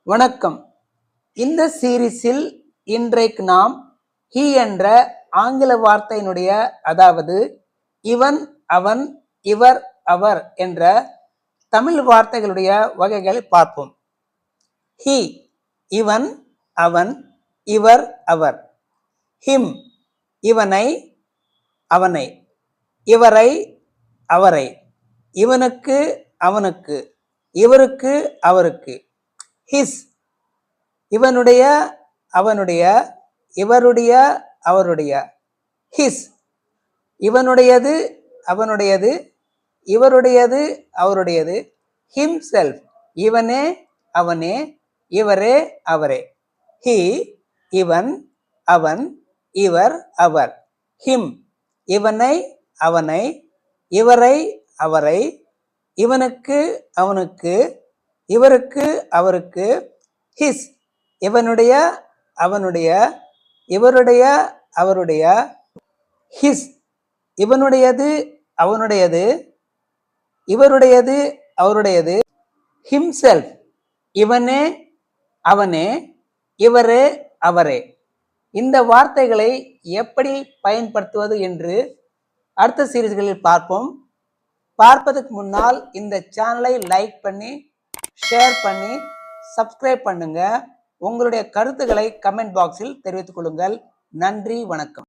வணக்கம். இந்த சீரீஸில் இன்றைக்கு நாம் ஹி என்ற ஆங்கில வார்த்தையினுடைய அதாவது இவன், அவன், இவர், அவர் என்ற தமிழ் வார்த்தைகளுடைய வகைகளை பார்ப்போம். ஹி இவன், அவன், இவர், அவர். ஹிம் இவனை, அவனை, இவரை, அவரை, இவனுக்கு, அவனுக்கு, இவருக்கு, அவருக்கு. ஹிஸ் இவனுடைய, அவனுடைய, இவருடைய, அவருடைய. ஹிஸ் இவனுடையது, அவனுடையது, இவருடையது, அவருடையது. ஹிம்செல்ஃப் இவனே, அவனே, இவரே, அவரே. ஹி இவன், அவன், இவர், அவர். ஹிம் இவனை, அவனை, இவரை, அவரை, இவனுக்கு, அவனுக்கு, இவருக்கு, அவருக்கு. ஹிஸ் இவனுடைய, அவனுடைய, இவருடைய, அவருடைய. ஹிஸ் இவனுடையது, அவனுடையது, இவருடையது, அவருடையது. ஹிம்செல்ஃப் இவனே, அவனே, இவரே, அவரே. இந்த வார்த்தைகளை எப்படி பயன்படுத்துவது என்று அடுத்த சீரீஸ்களில் பார்ப்போம். பார்ப்பதற்கு முன்னால் இந்த சேனலை லைக் பண்ணி, ஷேர் பண்ணி, சப்ஸ்கிரைப் பண்ணுங்க. உங்களுடைய கருத்துக்களை கமெண்ட் பாக்ஸில் தெரிவித்துக் கொள்ளுங்கள். நன்றி, வணக்கம்.